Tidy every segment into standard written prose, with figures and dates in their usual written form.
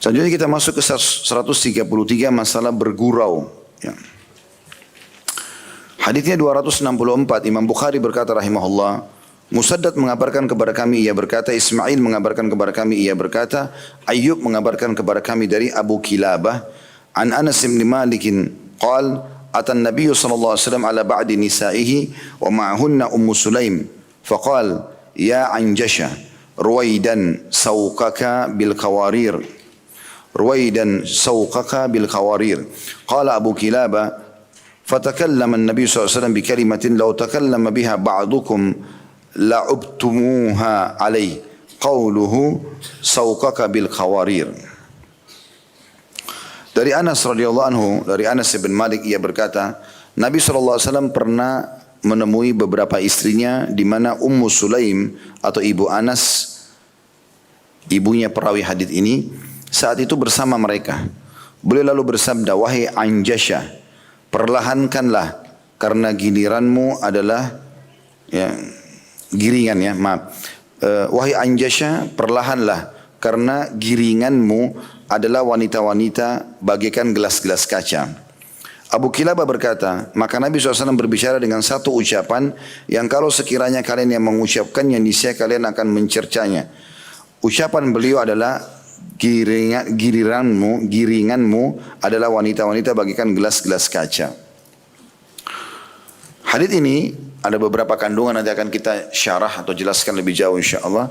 Selanjutnya kita masuk ke 133 masalah bergurau. Ya. Haditsnya 264, Imam Bukhari berkata rahimahullah, Musaddad mengabarkan kepada kami, ia berkata, Ismail mengabarkan kepada kami, ia berkata, Ayyub mengabarkan kepada kami dari Abu Kilabah, an Anas bin Malik, qal, atan Nabi sallallahu alaihi wasallam ala ba'di nisaihi wa ma'ahunna Ummu Sulaim, faqal, ya Anjasha, ruwaidan sawqaka bil qawarir. رويدا سوقك بالقوارير قال أبو كلابة فتكلم النبي صلى الله عليه وسلم بكلمة لو تكلم بها بعضكم لعبتموها عليه قوله سوقك بالقوارير. Dari Anas radhiyallahu anhu, dari Anas bin Malik, ia berkata, Nabi SAW pernah menemui beberapa istrinya, di mana Ummu Sulaim atau ibu Anas, ibunya perawi hadis ini, saat itu bersama mereka. Beliau lalu bersabda, wahai Anjasha, perlahankanlah karena giliranmu adalah giringan ya, maaf. Wahai Anjasha, perlahanlah karena giringanmu adalah wanita-wanita bagaikan gelas-gelas kaca. Abu Kilabah berkata, maka Nabi SAW berbicara dengan satu ucapan yang kalau sekiranya kalian yang mengucapkannya, niscaya kalian akan mencercanya. Ucapan beliau adalah, giringanmu adalah wanita-wanita bagikan gelas-gelas kaca. Hadis ini ada beberapa kandungan, nanti akan kita syarah atau jelaskan lebih jauh insyaAllah.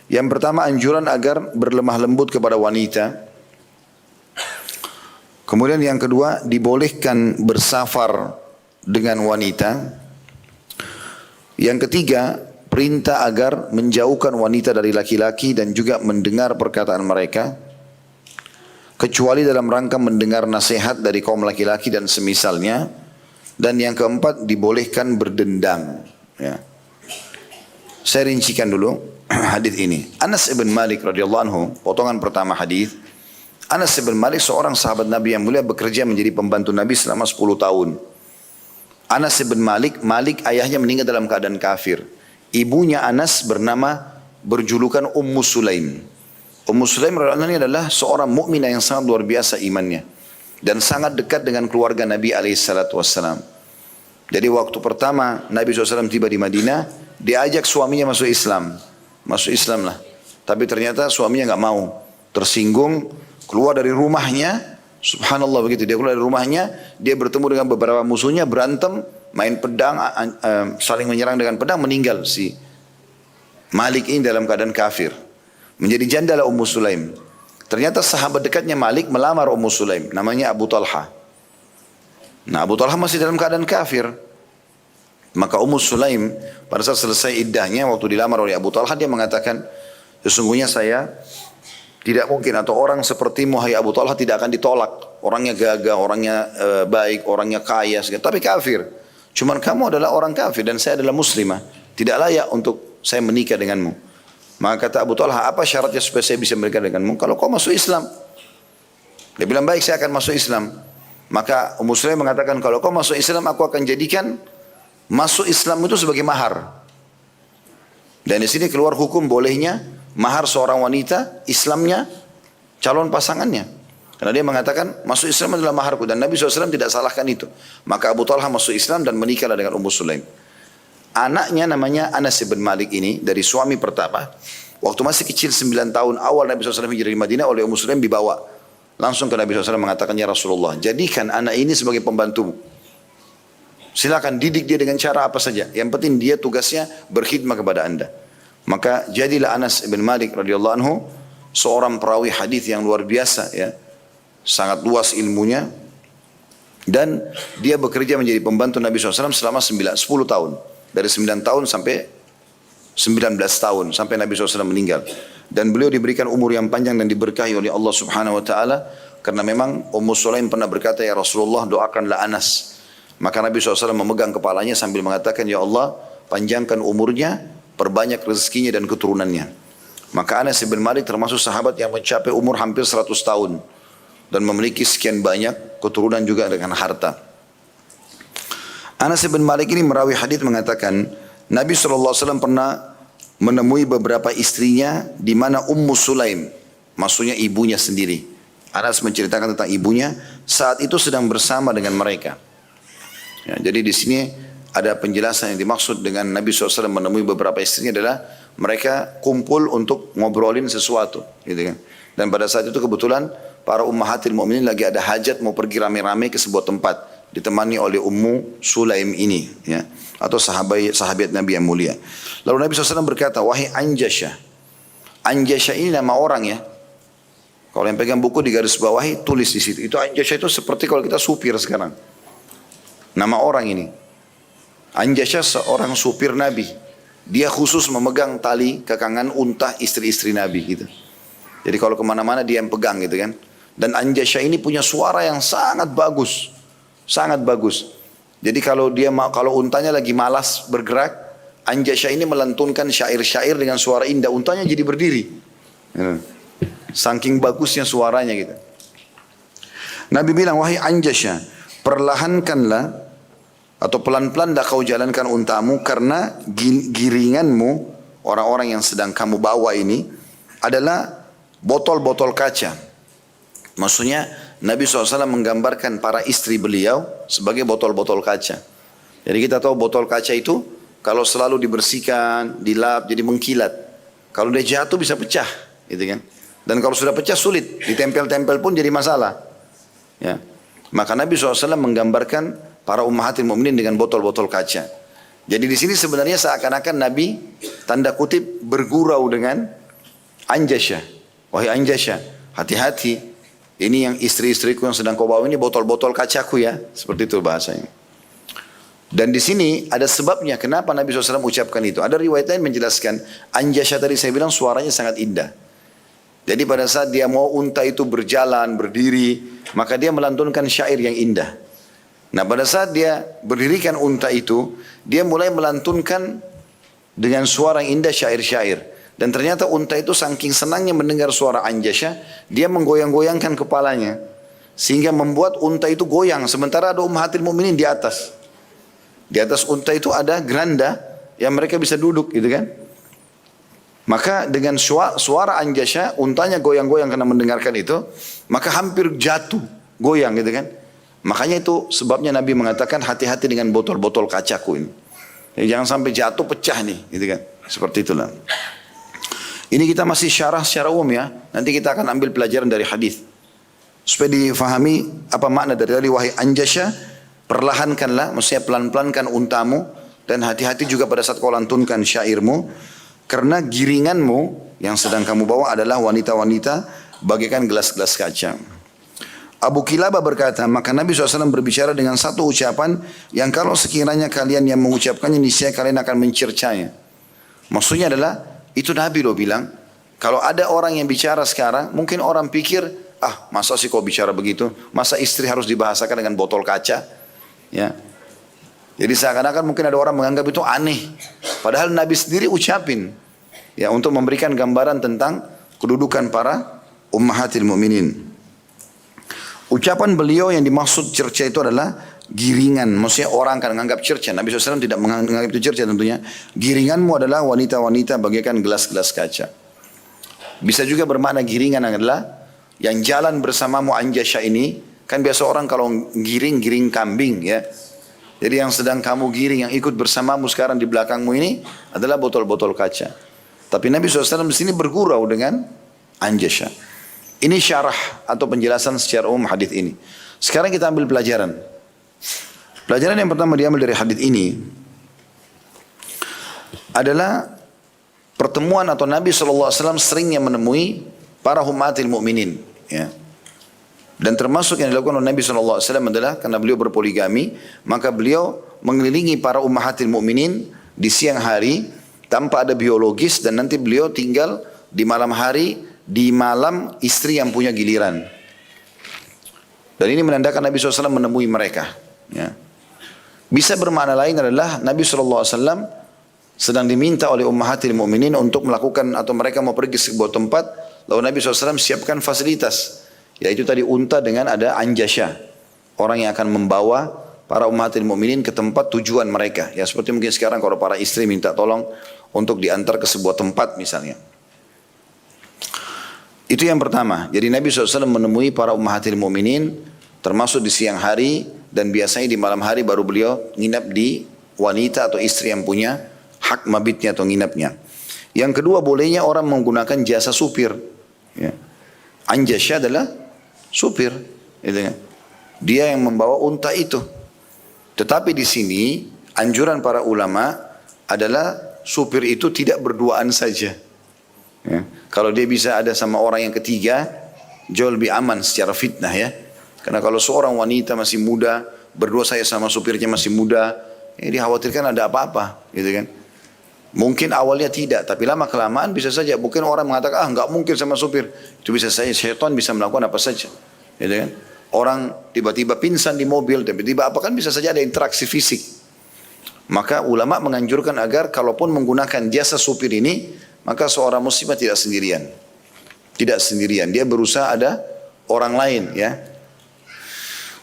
Yang pertama, anjuran agar berlemah lembut kepada wanita. Kemudian yang kedua, dibolehkan bersafar dengan wanita. Yang ketiga, perintah agar menjauhkan wanita dari laki-laki dan juga mendengar perkataan mereka, kecuali dalam rangka mendengar nasihat dari kaum laki-laki dan semisalnya. Dan yang keempat, dibolehkan berdendam. Ya. Saya rincikan dulu hadis ini. Anas bin Malik radhiyallahu anhu, potongan pertama hadis. Anas bin Malik seorang sahabat Nabi yang mulia, bekerja menjadi pembantu Nabi selama 10 tahun. Anas bin Malik, ayahnya meninggal dalam keadaan kafir. Ibunya Anas berjulukan Ummu Sulaim. Ummu Sulaim adalah seorang mukminah yang sangat luar biasa imannya dan sangat dekat dengan keluarga Nabi SAW. Jadi waktu pertama Nabi SAW tiba di Madinah, dia ajak suaminya masuk Islam lah. Tapi ternyata suaminya nggak mau, tersinggung, keluar dari rumahnya. Subhanallah, begitu dia keluar dari rumahnya, dia bertemu dengan beberapa musuhnya, berantem, main pedang, saling menyerang dengan pedang, meninggal si Malik ini dalam keadaan kafir. Menjadi jandalah Ummu Sulaim. Ternyata sahabat dekatnya Malik melamar Ummu Sulaim, namanya Abu Talha. Nah, Abu Talha masih dalam keadaan kafir. Maka Ummu Sulaim pada saat selesai iddahnya, waktu dilamar oleh Abu Talha, dia mengatakan, sesungguhnya saya tidak mungkin, atau orang sepertimu hai Abu Talha tidak akan ditolak. Orangnya gagah, orangnya baik, orangnya kaya, tapi kafir. Cuman kamu adalah orang kafir dan saya adalah muslimah. Tidak layak untuk saya menikah denganmu. Maka kata Abu Talha, apa syaratnya supaya saya bisa menikah denganmu? Kalau kau masuk Islam. Dia bilang, baik, saya akan masuk Islam. Maka Ummu Sulaim mengatakan, kalau kau masuk Islam, aku akan jadikan masuk Islam itu sebagai mahar. Dan di sini keluar hukum bolehnya mahar seorang wanita, Islamnya calon pasangannya. Karena dia mengatakan, masuk Islam adalah maharku. Dan Nabi SAW tidak salahkan itu. Maka Abu Talha masuk Islam dan menikahlah dengan Ummu Sulaim. Anaknya namanya Anas bin Malik ini, dari suami pertama. Waktu masih kecil 9 tahun awal Nabi SAW hijrah di Madinah, oleh Ummu Sulaim dibawa. Langsung ke Nabi SAW mengatakan, ya Rasulullah, jadikan anak ini sebagai pembantumu. Silakan didik dia dengan cara apa saja. Yang penting dia tugasnya berkhidmat kepada anda. Maka jadilah Anas bin Malik radhiyallahu anhu seorang perawi hadis yang luar biasa, ya. Sangat luas ilmunya. Dan dia bekerja menjadi pembantu Nabi SAW selama 10 tahun. Dari 9 tahun sampai 19 tahun. Sampai Nabi SAW meninggal. Dan beliau diberikan umur yang panjang dan diberkahi oleh Allah Subhanahu Wa Taala. Karena memang Ummu Sulaim pernah berkata, ya Rasulullah, doakanlah Anas. Maka Nabi SAW memegang kepalanya sambil mengatakan, ya Allah, panjangkan umurnya, perbanyak rezekinya dan keturunannya. Maka Anas bin Malik termasuk sahabat yang mencapai umur hampir 100 tahun. Dan memiliki sekian banyak keturunan juga dengan harta. Anas bin Malik ini merawi hadis mengatakan, Nabi SAW pernah menemui beberapa istrinya, di mana Ummu Sulaim, maksudnya ibunya sendiri. Anas menceritakan tentang ibunya saat itu sedang bersama dengan mereka. Ya, jadi di sini ada penjelasan yang dimaksud dengan Nabi SAW menemui beberapa istrinya adalah mereka kumpul untuk ngobrolin sesuatu, gitu kan. Dan pada saat itu kebetulan para ummahatil mukminin lagi ada hajat mau pergi rame-rame ke sebuah tempat, ditemani oleh Ummu Sulaim ini, ya, atau sahabat Nabi yang mulia. Lalu Nabi SAW berkata, wahai Anjasyah. Anjasyah ini nama orang ya. Kalau yang pegang buku di garis bawahi tulis di situ. Itu Anjasyah itu seperti kalau kita supir sekarang. Nama orang ini. Anjasyah seorang supir Nabi. Dia khusus memegang tali kekangan unta istri-istri Nabi gitu. Jadi kalau kemana-mana dia yang pegang gitu kan. Dan Anjasyah ini punya suara yang sangat bagus. Sangat bagus. Jadi kalau untanya lagi malas bergerak, Anjasyah ini melantunkan syair-syair dengan suara indah. Untanya jadi berdiri. Saking bagusnya suaranya gitu. Nabi bilang, wahai Anjasyah, perlahankanlah atau pelan-pelan dah kau jalankan untamu karena giringanmu, orang-orang yang sedang kamu bawa ini adalah botol-botol kaca. Maksudnya Nabi SAW menggambarkan para istri beliau sebagai botol-botol kaca. Jadi kita tahu botol kaca itu kalau selalu dibersihkan, dilap, jadi mengkilat. Kalau dia jatuh bisa pecah, gitu kan? Dan kalau sudah pecah sulit, ditempel-tempel pun jadi masalah. Ya. Maka Nabi SAW menggambarkan para ummahatil mukminin dengan botol-botol kaca. Jadi di sini sebenarnya seakan-akan Nabi tanda kutip bergurau dengan Anjasyah. Wahai Anjasyah, hati-hati. Ini yang istri-istriku yang sedang kau bawa ini botol-botol kacaku ya. Seperti itu bahasanya. Dan di sini ada sebabnya kenapa Nabi SAW ucapkan itu. Ada riwayat lain menjelaskan, Anjasyah tadi saya bilang suaranya sangat indah. Jadi pada saat dia mau unta itu berjalan, berdiri, maka dia melantunkan syair yang indah. Nah pada saat dia berdirikan unta itu, dia mulai melantunkan dengan suara yang indah syair-syair. Dan ternyata unta itu saking senangnya mendengar suara Anjasyah, dia menggoyang-goyangkan kepalanya. Sehingga membuat unta itu goyang, sementara ada ummahatil mukminin di atas. Di atas unta itu ada geranda yang mereka bisa duduk gitu kan. Maka dengan suara Anjasyah, untanya goyang-goyang karena mendengarkan itu, maka hampir jatuh, goyang gitu kan. Makanya itu sebabnya Nabi mengatakan hati-hati dengan botol-botol kacaku ini. Jadi jangan sampai jatuh pecah nih, gitu kan. Seperti itulah. Ini kita masih syarah secara umum ya. Nanti kita akan ambil pelajaran dari hadis. Supaya difahami apa makna dari tadi wahai Anjasyah, perlahankanlah, maksudnya pelan-pelankan untamu dan hati-hati juga pada saat kau lantunkan syairmu karena giringanmu yang sedang kamu bawa adalah wanita-wanita bagaikan gelas-gelas kaca. Abu Kilabah berkata, maka Nabi SAW berbicara dengan satu ucapan yang kalau sekiranya kalian yang mengucapkannya niscaya kalian akan mencercanya. Maksudnya adalah itu Nabi loh bilang, kalau ada orang yang bicara sekarang, mungkin orang pikir, masa sih kau bicara begitu? Masa istri harus dibahasakan dengan botol kaca? Ya. Jadi seakan-akan mungkin ada orang menganggap itu aneh. Padahal Nabi sendiri ucapin, ya untuk memberikan gambaran tentang kedudukan para ummahatil mukminin. Ucapan beliau yang dimaksud cerca itu adalah giringan. Maksudnya orang akan menganggap cerca. Nabi SAW tidak menganggap itu cerca tentunya. Giringanmu adalah wanita-wanita bagaikan gelas-gelas kaca. Bisa juga bermakna giringan adalah yang jalan bersamamu Anjasyah ini. Kan biasa orang kalau giring kambing ya. Jadi yang sedang kamu giring yang ikut bersamamu sekarang di belakangmu ini adalah botol-botol kaca. Tapi Nabi SAW di sini bergurau dengan Anjasyah. Ini syarah atau penjelasan secara umum hadis ini. Sekarang kita ambil pelajaran. Pelajaran yang pertama diambil dari hadis ini adalah pertemuan atau Nabi SAW seringnya menemui para ummatil mukminin. Ya. Dan termasuk yang dilakukan oleh Nabi SAW adalah karena beliau berpoligami, maka beliau mengelilingi para ummahatil mukminin di siang hari tanpa ada biologis dan nanti beliau tinggal di malam hari di malam istri yang punya giliran. Dan ini menandakan Nabi SAW menemui mereka. Ya. Bisa bermakna lain adalah Nabi SAW sedang diminta oleh ummahatil mukminin untuk melakukan atau mereka mau pergi ke sebuah tempat, lalu Nabi SAW siapkan fasilitas, yaitu tadi unta dengan ada Anjasyah, orang yang akan membawa para ummahatil mukminin ke tempat tujuan mereka. Ya seperti mungkin sekarang kalau para istri minta tolong untuk diantar ke sebuah tempat misalnya. Itu yang pertama. Jadi Nabi SAW menemui para ummahatil mu'minin termasuk di siang hari dan biasanya di malam hari baru beliau nginap di wanita atau istri yang punya hak mabitnya atau nginapnya. Yang kedua, bolehnya orang menggunakan jasa supir. Ya. Anjasya adalah supir. Gitu kan. Dia yang membawa unta itu. Tetapi di sini anjuran para ulama adalah supir itu tidak berduaan saja. Ya. Kalau dia bisa ada sama orang yang ketiga, jauh lebih aman secara fitnah ya. Karena kalau seorang wanita masih muda, berdua saya sama supirnya masih muda, ya dikhawatirkan ada apa-apa, gitu kan. Mungkin awalnya tidak, tapi lama kelamaan bisa saja. Mungkin orang mengatakan, nggak mungkin sama supir. Itu bisa saja, syaitan bisa melakukan apa saja, gitu kan. Orang tiba-tiba pingsan di mobil, tiba-tiba apa kan bisa saja ada interaksi fisik. Maka ulama menganjurkan agar kalaupun menggunakan jasa supir ini, maka seorang muslimah tidak sendirian. Tidak sendirian, dia berusaha ada orang lain ya.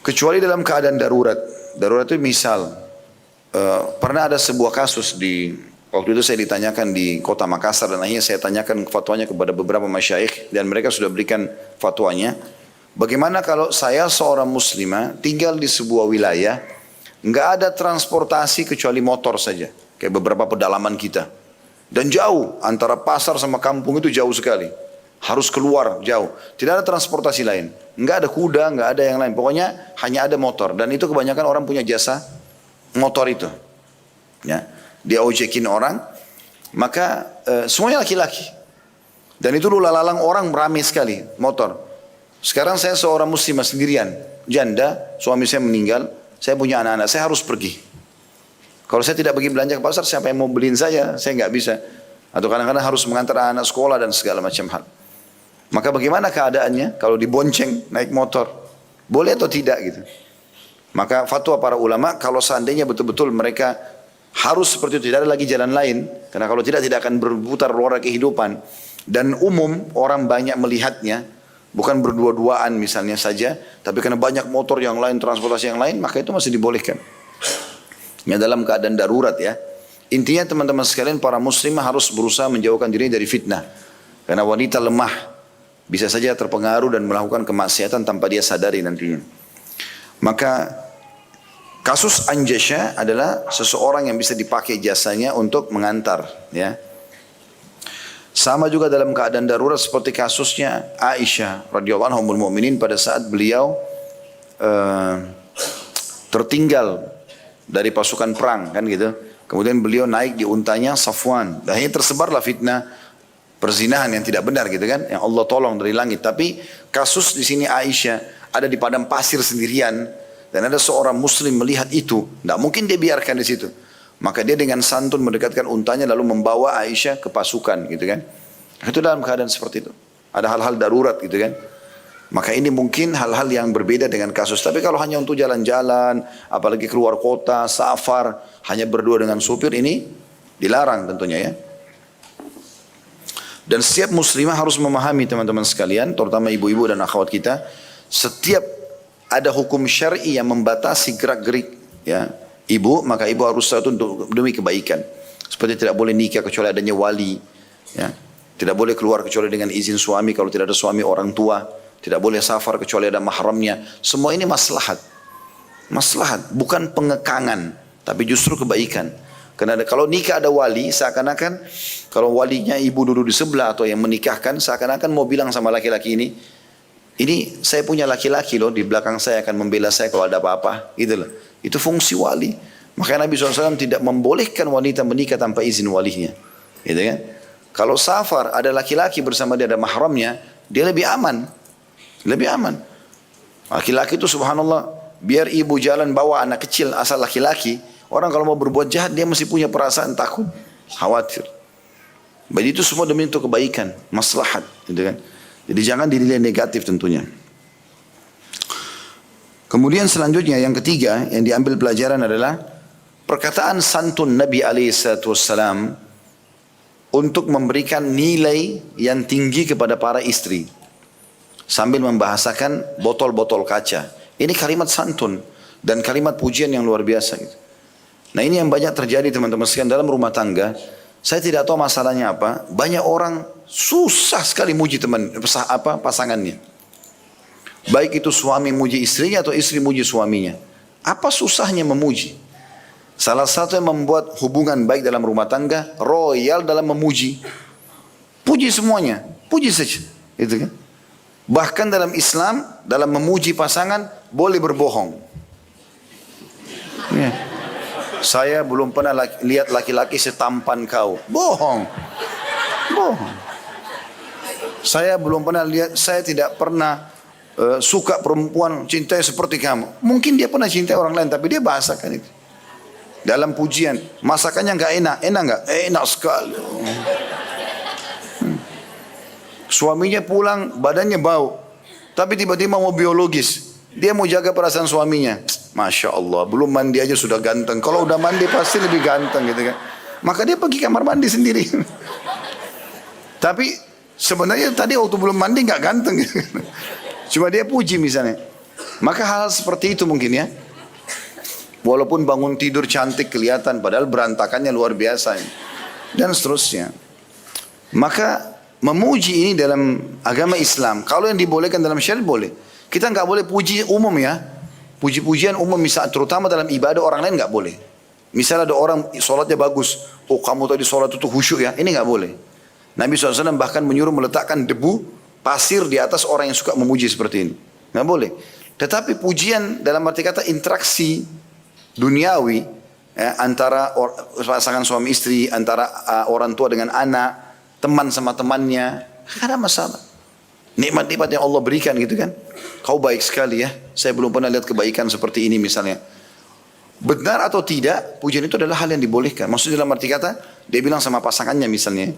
Kecuali dalam keadaan darurat. Darurat itu misal, pernah ada sebuah kasus waktu itu saya ditanyakan di kota Makassar dan akhirnya saya tanyakan fatwanya kepada beberapa masyayikh dan mereka sudah berikan fatwanya. Bagaimana kalau saya seorang muslimah tinggal di sebuah wilayah, nggak ada transportasi kecuali motor saja, kayak beberapa pedalaman kita. Dan jauh, antara pasar sama kampung itu jauh sekali. Harus keluar jauh. Tidak ada transportasi lain. Nggak ada kuda, nggak ada yang lain. Pokoknya hanya ada motor. Dan itu kebanyakan orang punya jasa motor itu. Ya. Dia ojekin orang. Maka semuanya laki-laki. Dan itu lalang orang ramai sekali motor. Sekarang saya seorang muslimah sendirian. Janda, suami saya meninggal. Saya punya anak-anak, saya harus pergi. Kalau saya tidak pergi belanja ke pasar, siapa yang mau beliin saya nggak bisa. Atau kadang-kadang harus mengantar anak sekolah dan segala macam hal. Maka bagaimana keadaannya kalau dibonceng naik motor? Boleh atau tidak gitu? Maka fatwa para ulama, kalau seandainya betul-betul mereka harus seperti itu, tidak ada lagi jalan lain. Karena kalau tidak akan berputar roda kehidupan. Dan umum orang banyak melihatnya, bukan berdua-duaan misalnya saja, tapi karena banyak motor yang lain, transportasi yang lain, maka itu masih dibolehkan. Ya dalam keadaan darurat ya. Intinya teman-teman sekalian, para muslimah harus berusaha menjauhkan diri dari fitnah. Karena wanita lemah, bisa saja terpengaruh dan melakukan kemaksiatan tanpa dia sadari nantinya. Maka kasus Anjasya adalah seseorang yang bisa dipakai jasanya untuk mengantar ya. Sama juga dalam keadaan darurat seperti kasusnya Aisyah radhiyallahu anha ummul mukminin pada saat beliau tertinggal dari pasukan perang kan gitu. Kemudian beliau naik di untanya Safwan. Dan akhirnya tersebarlah fitnah perzinahan yang tidak benar gitu kan. Yang Allah tolong dari langit. Tapi kasus di sini Aisyah ada di padang pasir sendirian dan ada seorang muslim melihat itu. Tidak mungkin dia biarkan di situ. Maka dia dengan santun mendekatkan untanya lalu membawa Aisyah ke pasukan gitu kan. Itu dalam keadaan seperti itu. Ada hal-hal darurat gitu kan. Maka ini mungkin hal-hal yang berbeda dengan kasus. Tapi kalau hanya untuk jalan-jalan, apalagi keluar kota, safar, hanya berdua dengan supir, ini dilarang tentunya ya. Dan setiap muslimah harus memahami teman-teman sekalian, terutama ibu-ibu dan akhwat kita, setiap ada hukum syar'i yang membatasi gerak-gerik ya ibu, maka ibu harus tahu untuk demi kebaikan. Seperti tidak boleh nikah kecuali adanya wali, ya. Tidak boleh keluar kecuali dengan izin suami, kalau tidak ada suami orang tua. Tidak boleh safar kecuali ada mahramnya. Semua ini maslahat. Maslahat, bukan pengekangan, tapi justru kebaikan. Karena kalau nikah ada wali, seakan-akan kalau walinya ibu duduk di sebelah atau yang menikahkan, seakan-akan mau bilang sama laki-laki ini saya punya laki-laki loh, di belakang saya akan membela saya kalau ada apa-apa. Gitu loh. Itu fungsi wali. Makanya Nabi SAW tidak membolehkan wanita menikah tanpa izin walinya. Gitu kan? Kalau safar ada laki-laki bersama dia, ada mahramnya, dia lebih aman. Lebih aman. Laki-laki itu subhanallah, biar ibu jalan bawa anak kecil asal laki-laki, orang kalau mau berbuat jahat dia mesti punya perasaan takut, khawatir. Jadi itu semua demi untuk kebaikan, maslahat, gitu kan. Jadi jangan dinilai negatif tentunya. Kemudian selanjutnya yang ketiga yang diambil pelajaran adalah perkataan santun Nabi SAW untuk memberikan nilai yang tinggi kepada para istri. Sambil membahasakan botol-botol kaca. Ini kalimat santun dan kalimat pujian yang luar biasa gitu. Nah ini yang banyak terjadi teman-teman sekalian dalam rumah tangga. Saya tidak tahu masalahnya apa. Banyak orang susah sekali muji pasangannya. Baik itu suami muji istrinya atau istri muji suaminya. Apa susahnya memuji? Salah satu yang membuat hubungan baik dalam rumah tangga, royal dalam memuji. Puji semuanya, puji saja. Itu kan? Bahkan dalam Islam, dalam memuji pasangan, boleh berbohong. Ya. Saya belum pernah lihat laki-laki setampan kau. Bohong. Bohong. Saya belum pernah lihat, saya tidak pernah suka perempuan cintai seperti kamu. Mungkin dia pernah cintai orang lain, tapi dia bahasakan itu. Dalam pujian, masakannya nggak enak, enak nggak? Enak sekali. Suaminya pulang, badannya bau, tapi tiba-tiba mau biologis. Dia mau jaga perasaan suaminya. Masya Allah, belum mandi aja sudah ganteng. Kalau udah mandi pasti lebih ganteng gitu kan. Maka dia pergi kamar mandi sendiri. Tapi sebenarnya tadi waktu belum mandi nggak ganteng gitu. Cuma dia puji misalnya. Maka hal seperti itu mungkin ya. Walaupun bangun tidur cantik kelihatan, padahal berantakannya luar biasa. Dan seterusnya. Maka memuji ini dalam agama Islam, kalau yang dibolehkan dalam syariat boleh. Kita nggak boleh puji umum ya. Puji-pujian umum misalnya, terutama dalam ibadah orang lain nggak boleh. Misalnya ada orang sholatnya bagus. Oh kamu tadi sholat itu khusyuk ya. Ini nggak boleh. Nabi SAW bahkan menyuruh meletakkan debu pasir di atas orang yang suka memuji seperti ini. Nggak boleh. Tetapi pujian dalam arti kata interaksi duniawi ya, antara pasangan suami istri, antara orang tua dengan anak, teman sama temannya, tidak ada masalah. Nikmat-nikmat yang Allah berikan gitu kan. Kau baik sekali ya. Saya belum pernah lihat kebaikan seperti ini misalnya. Benar atau tidak, pujian itu adalah hal yang dibolehkan. Maksudnya dalam arti kata, dia bilang sama pasangannya misalnya.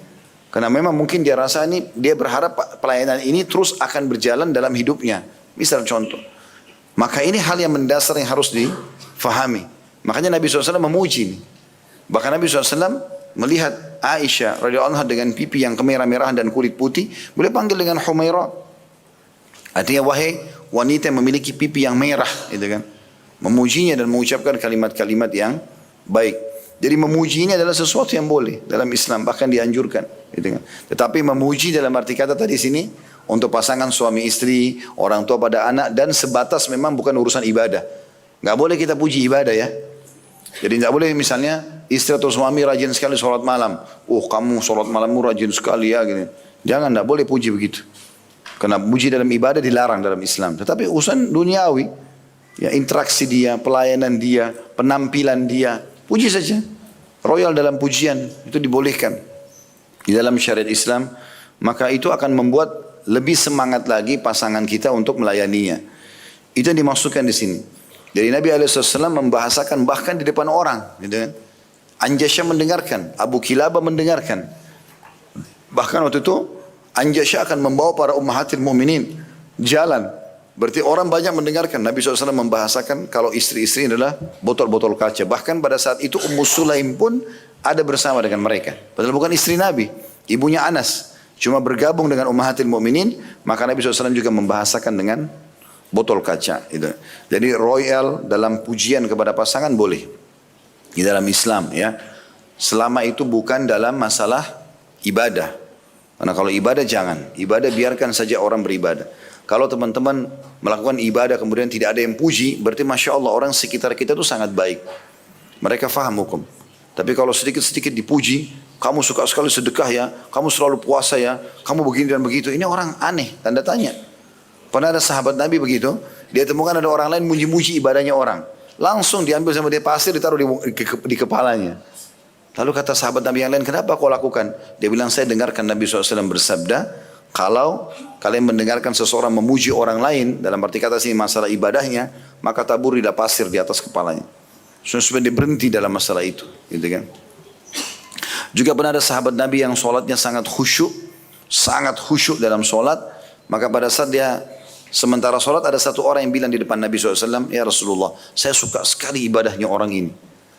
Karena memang mungkin dia rasa ini, dia berharap pelayanan ini terus akan berjalan dalam hidupnya. Misal contoh. Maka ini hal yang mendasar yang harus difahami. Makanya Nabi SAW memuji ini. Bahkan Nabi SAW melihat Aisyah radhiyallahu anha dengan pipi yang kemerah-merahan dan kulit putih, boleh panggil dengan Humairah. Artinya wahai wanita yang memiliki pipi yang merah, gitu kan. Memujinya dan mengucapkan kalimat-kalimat yang baik. Jadi memuji ini adalah sesuatu yang boleh dalam Islam, bahkan dianjurkan, gitu kan. Tetapi memuji dalam arti kata tadi sini untuk pasangan suami istri, orang tua pada anak, dan sebatas memang bukan urusan ibadah. Nggak boleh kita puji ibadah ya. Jadi tidak boleh misalnya istri atau suami rajin sekali sholat malam. Oh kamu sholat malammu rajin sekali ya. Gini. Jangan, tidak boleh puji begitu. Karena puji dalam ibadah dilarang dalam Islam. Tetapi urusan duniawi, ya interaksi dia, pelayanan dia, penampilan dia, puji saja. Royal dalam pujian, itu dibolehkan. Di dalam syariat Islam, maka itu akan membuat lebih semangat lagi pasangan kita untuk melayaninya. Itu yang dimaksudkan di sini. Jadi Nabi SAW membahasakan bahkan di depan orang. Gitu kan. Anjasya mendengarkan, Abu Kilabah mendengarkan. Bahkan waktu itu Anjasya akan membawa para ummahatil mu'minin jalan. Berarti orang banyak mendengarkan. Nabi SAW membahasakan kalau istri-istri adalah botol-botol kaca. Bahkan pada saat itu Ummu Sulaim pun ada bersama dengan mereka. Padahal bukan istri Nabi, ibunya Anas. Cuma bergabung dengan ummahatil mu'minin, maka Nabi SAW juga membahasakan dengan botol kaca. Gitu. Jadi royal dalam pujian kepada pasangan boleh. Di dalam Islam ya. Selama itu bukan dalam masalah ibadah. Karena kalau ibadah jangan. Ibadah biarkan saja orang beribadah. Kalau teman-teman melakukan ibadah kemudian tidak ada yang puji, berarti Masya Allah orang sekitar kita itu sangat baik. Mereka faham hukum. Tapi kalau sedikit-sedikit dipuji, kamu suka sekali sedekah ya, kamu selalu puasa ya, kamu begini dan begitu. Ini orang aneh, tanda tanya. Pernah ada sahabat Nabi begitu, dia temukan ada orang lain muji-muji ibadahnya orang. Langsung diambil sama dia pasir, ditaruh di kepalanya. Lalu kata sahabat Nabi yang lain, kenapa kau lakukan? Dia bilang, saya dengarkan Nabi SAW bersabda, kalau kalian mendengarkan seseorang memuji orang lain, dalam arti kata sini masalah ibadahnya, maka taburilah pasir di atas kepalanya. Supaya dia berhenti dalam masalah itu. Gitu kan? Juga pernah ada sahabat Nabi yang sholatnya sangat khusyuk dalam sholat, maka pada saat dia sementara sholat ada satu orang yang bilang di depan Nabi SAW, ya Rasulullah, saya suka sekali ibadahnya orang ini.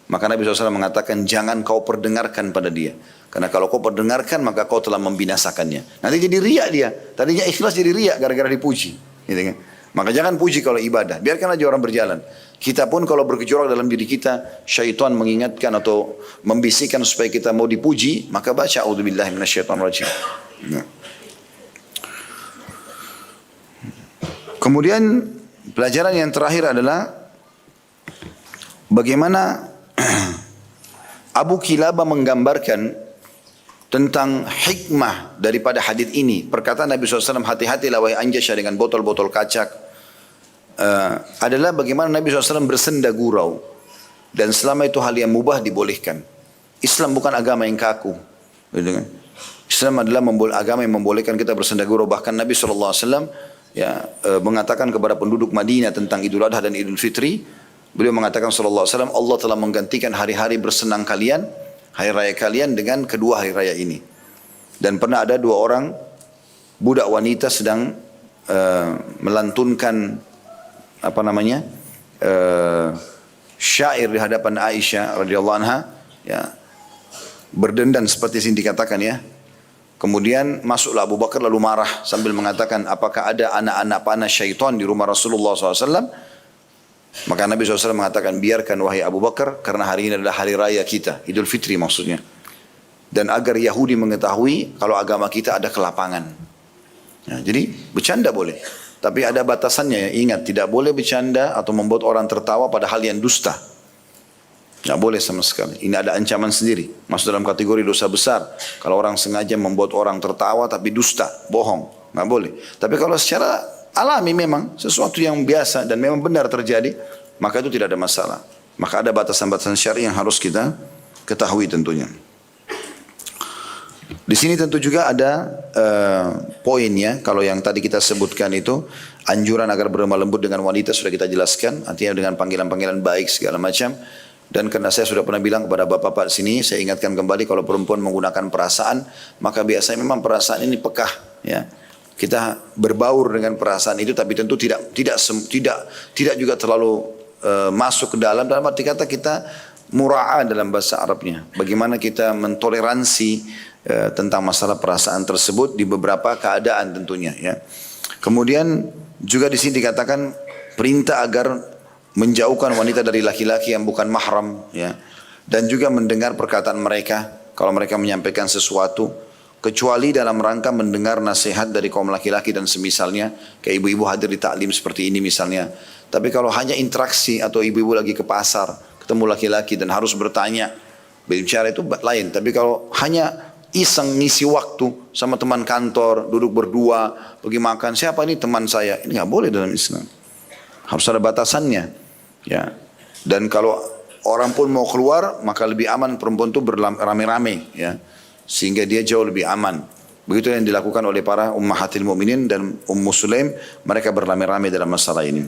Maka Nabi SAW mengatakan, jangan kau perdengarkan pada dia. Karena kalau kau perdengarkan, maka kau telah membinasakannya. Nanti jadi riak dia. Tadinya ikhlas jadi riak gara-gara dipuji. Gitu kan? Maka jangan puji kalau ibadah. Biarkan aja orang berjalan. Kita pun kalau bergejolak dalam diri kita, syaitan mengingatkan atau membisikkan supaya kita mau dipuji, maka baca, A'udzubillahi minasyaitonirrajim. Ya. Kemudian pelajaran yang terakhir adalah bagaimana Abu Kilabah menggambarkan tentang hikmah daripada hadis ini. Perkataan Nabi SAW, hati-hatilah wahai Anjasyah dengan botol-botol kacak. Adalah bagaimana Nabi SAW bersenda gurau. Dan selama itu hal yang mubah dibolehkan. Islam bukan agama yang kaku. Islam adalah agama yang membolehkan kita bersenda gurau. Bahkan Nabi SAW mengatakan kepada penduduk Madinah tentang Idul Adha dan Idul Fitri. Beliau mengatakan SAW, Allah telah menggantikan hari-hari bersenang kalian, hari raya kalian dengan kedua hari raya ini. Dan pernah ada dua orang budak wanita sedang melantunkan syair di hadapan Aisyah radhiyallahu anha, ya, berdendan seperti yang dikatakan, ya. Kemudian masuklah Abu Bakar lalu marah sambil mengatakan, apakah ada anak-anak panah syaitan di rumah Rasulullah SAW? Maka Nabi SAW mengatakan, biarkan wahai Abu Bakar, karena hari ini adalah hari raya kita, Idul Fitri maksudnya. Dan agar Yahudi mengetahui kalau agama kita ada kelapangan. Ya, jadi bercanda boleh, tapi ada batasannya. Ingat, tidak boleh bercanda atau membuat orang tertawa pada hal yang dusta. Tidak boleh sama sekali. Ini ada ancaman sendiri. Masuk dalam kategori dosa besar. Kalau orang sengaja membuat orang tertawa tapi dusta, bohong. Tidak boleh. Tapi kalau secara alami memang sesuatu yang biasa dan memang benar terjadi, maka itu tidak ada masalah. Maka ada batasan-batasan syar'i yang harus kita ketahui tentunya. Di sini tentu juga ada poinnya. Kalau yang tadi kita sebutkan itu anjuran agar berlemah lembut dengan wanita sudah kita jelaskan, artinya dengan panggilan-panggilan baik segala macam. Dan karena saya sudah pernah bilang kepada bapak-bapak di sini, saya ingatkan kembali, kalau perempuan menggunakan perasaan, maka biasanya memang perasaan ini pekah, ya. Kita berbaur dengan perasaan itu, tapi tentu tidak juga terlalu masuk ke dalam arti kata kita mura'ah dalam bahasa Arabnya. Bagaimana kita mentoleransi tentang masalah perasaan tersebut di beberapa keadaan tentunya, ya. Kemudian juga di sini dikatakan perintah agar menjauhkan wanita dari laki-laki yang bukan mahram, ya. Dan juga mendengar perkataan mereka kalau mereka menyampaikan sesuatu, kecuali dalam rangka mendengar nasihat dari kaum laki-laki dan semisalnya, kayak ibu-ibu hadir di taklim seperti ini misalnya. Tapi kalau hanya interaksi atau ibu-ibu lagi ke pasar, ketemu laki-laki dan harus bertanya, berbicara itu lain. Tapi kalau hanya iseng ngisi waktu sama teman kantor, duduk berdua, pergi makan, siapa ini teman saya, ini nggak boleh dalam Islam. Harus ada batasannya, ya. Dan kalau orang pun mau keluar, maka lebih aman perempuan itu berrame-rame, ya. Sehingga dia jauh lebih aman. Begitu yang dilakukan oleh para ummahatil mu'minin dan Ummu Sulaim, mereka berrame-rame dalam masalah ini.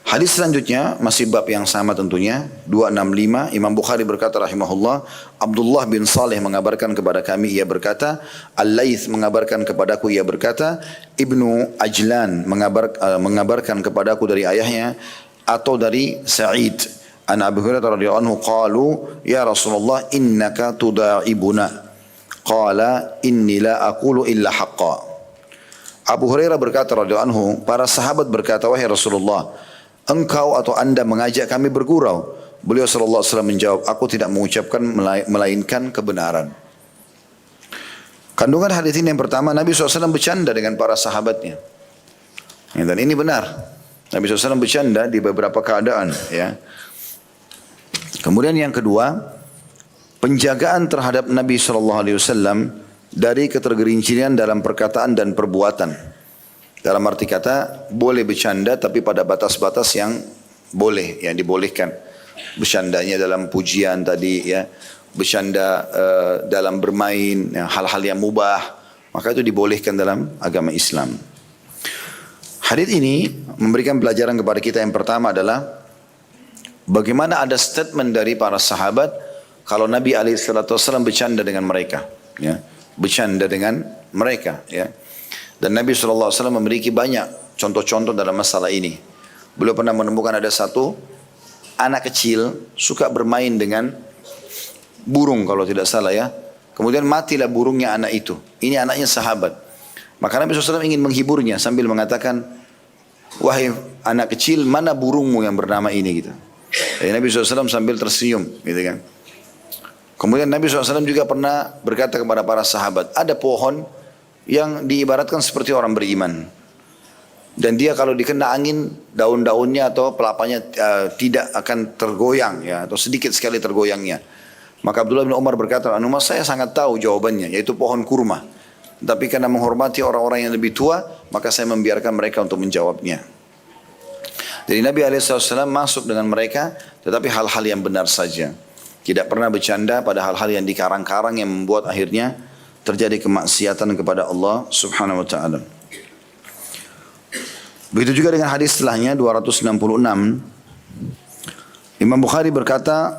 Hadis selanjutnya masih bab yang sama tentunya, 265. Imam Bukhari berkata rahimahullah, Abdullah bin Saleh mengabarkan kepada kami, ia berkata, Al-Laits mengabarkan kepadaku, ia berkata, Ibnu Ajlan mengabarkan kepadaku dari ayahnya atau dari Sa'id an Abu Hurairah radhiyallahu anhu qalu ya Rasulullah innaka tuda'ibuna qala inni la aqulu illa haqqa. Abu Hurairah berkata radhiyallahu anhu, para sahabat berkata, wahai Rasulullah, engkau atau anda mengajak kami bergurau. Beliau sallallahu alaihi wasallam menjawab, aku tidak mengucapkan melainkan kebenaran. Kandungan hadis ini yang pertama, Nabi SAW bercanda dengan para sahabatnya. Dan ini benar. Nabi SAW bercanda di beberapa keadaan, ya. Kemudian yang kedua, penjagaan terhadap Nabi SAW dari ketergelinciran dalam perkataan dan perbuatan. Dalam arti kata, boleh bercanda tapi pada batas-batas yang boleh, yang dibolehkan. Bercandanya dalam pujian tadi, ya. Bercanda dalam bermain, ya, hal-hal yang mubah, maka itu dibolehkan dalam agama Islam. Hadis ini memberikan pelajaran kepada kita. Yang pertama adalah bagaimana ada statement dari para sahabat kalau Nabi SAW bercanda dengan mereka, ya, bercanda dengan mereka, ya. Dan Nabi SAW memiliki banyak contoh-contoh dalam masalah ini. Beliau pernah menemukan ada satu anak kecil suka bermain dengan burung kalau tidak salah, ya. Kemudian matilah burungnya anak itu. Ini anaknya sahabat. Maka Nabi SAW ingin menghiburnya sambil mengatakan, wahai anak kecil, mana burungmu yang bernama ini, gitu. Jadi Nabi SAW sambil tersenyum, gitu kan. Kemudian Nabi SAW juga pernah berkata kepada para sahabat, ada pohon yang diibaratkan seperti orang beriman. Dan dia kalau dikena angin, daun-daunnya atau pelapanya tidak akan tergoyang, ya, atau sedikit sekali tergoyangnya. Maka Abdullah bin Umar berkata, Mas, saya sangat tahu jawabannya, yaitu pohon kurma. Tapi karena menghormati orang-orang yang lebih tua, maka saya membiarkan mereka untuk menjawabnya. Jadi Nabi SAW masuk dengan mereka, tetapi hal-hal yang benar saja. Tidak pernah bercanda pada hal-hal yang dikarang-karang yang membuat akhirnya terjadi kemaksiatan kepada Allah Subhanahu wa taala. Begitu juga dengan hadis setelahnya 266. Imam Bukhari berkata,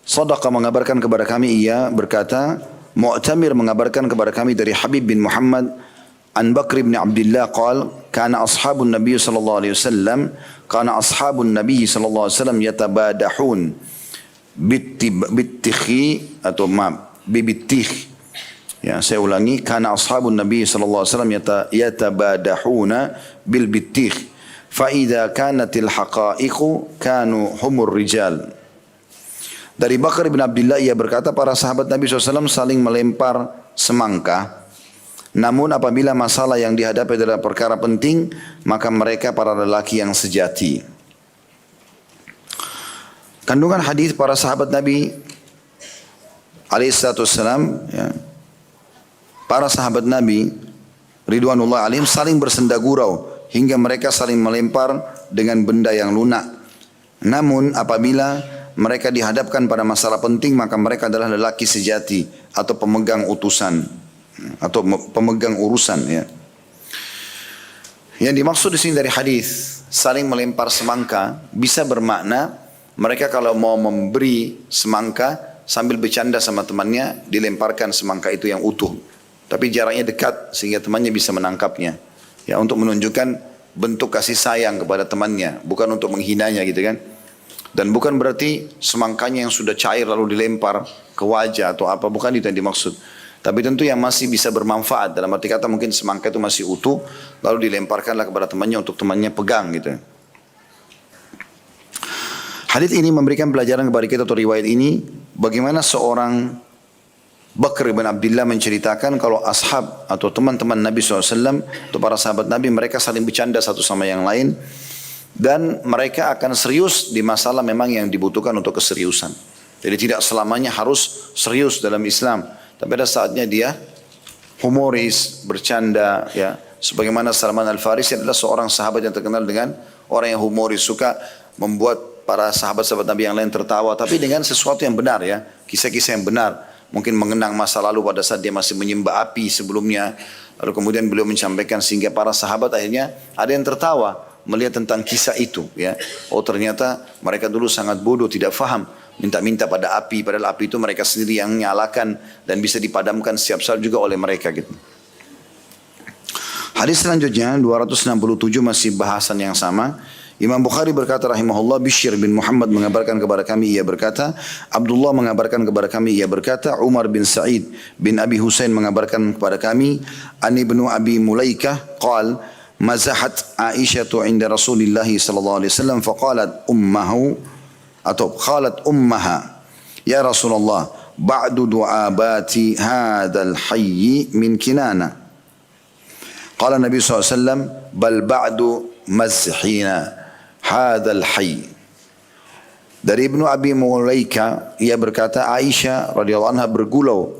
Sadaqa mengabarkan kepada kami, ia berkata, Mu'tamir mengabarkan kepada kami dari Habib bin Muhammad an Bakr bin Abdullah qala kana ashabun Nabi sallallahu alaihi wasallam yatabadahun bitikhi atau bibitikh. Ya, saya ulangi, kana ashabun Nabi sallallahu alaihi wasallam yatabadahuna bil bitikh fa idza kanatil haqa'iqu kanu humur rijal. Dari Bakar bin Abdullah ia berkata, para sahabat Nabi SAW saling melempar semangka. Namun apabila masalah yang dihadapi adalah perkara penting, maka mereka para lelaki yang sejati. Kandungan hadis para sahabat Nabi alaihissalam, ya, para sahabat Nabi ridwanullah alaihim saling bersendagurau hingga mereka saling melempar dengan benda yang lunak. Namun apabila mereka dihadapkan pada masalah penting, maka mereka adalah lelaki sejati atau pemegang utusan atau pemegang urusan, ya. Yang dimaksud di sini dari hadis saling melempar semangka bisa bermakna mereka kalau mau memberi semangka sambil bercanda sama temannya, dilemparkan semangka itu yang utuh, tapi jaraknya dekat sehingga temannya bisa menangkapnya, ya, untuk menunjukkan bentuk kasih sayang kepada temannya, bukan untuk menghinanya, gitu kan. Dan bukan berarti semangkanya yang sudah cair lalu dilempar ke wajah atau apa, bukan itu yang dimaksud. Tapi tentu yang masih bisa bermanfaat, dalam arti kata mungkin semangka itu masih utuh, lalu dilemparkanlah kepada temannya untuk temannya pegang, gitu. Hadits ini memberikan pelajaran kepada kita, atau riwayat ini, bagaimana seorang Bakr bin Abdullah menceritakan kalau ashab atau teman-teman Nabi SAW atau para sahabat Nabi, mereka saling bercanda satu sama yang lain. Dan mereka akan serius di masalah memang yang dibutuhkan untuk keseriusan. Jadi tidak selamanya harus serius dalam Islam. Tapi ada saatnya dia humoris, bercanda, ya. Sebagaimana Salman Al-Farisi adalah seorang sahabat yang terkenal dengan orang yang humoris, suka membuat para sahabat-sahabat Nabi yang lain tertawa, tapi dengan sesuatu yang benar, ya. Kisah-kisah yang benar. Mungkin mengenang masa lalu pada saat dia masih menyembah api sebelumnya. Lalu kemudian beliau menyampaikan sehingga para sahabat akhirnya ada yang tertawa melihat tentang kisah itu, ya. Oh, ternyata mereka dulu sangat bodoh, tidak faham, minta-minta pada api, padahal api itu mereka sendiri yang nyalakan dan bisa dipadamkan setiap saat juga oleh mereka, gitu. Hadis selanjutnya 267 masih bahasan yang sama. Imam Bukhari berkata rahimahullah, Bishr bin Muhammad mengabarkan kepada kami, ia berkata, Abdullah mengabarkan kepada kami, ia berkata, Umar bin Sa'id bin Abi Husain mengabarkan kepada kami, An ibnu Abi Mulaikah qal mazahat Aisyatu inda Rasulillah sallallahu alaihi wasallam faqalat ummahu atau qalat ummaha, ya Rasulullah, ba'du du'abati hadzal hayy min Kinana. Qala Nabi sallallahu alaihi wasallam, bal ba'du mazhina hadzal hayy. Dari Ibnu Abi Mulaika, ia berkata, Aisyah radhiyallahu anha bergurau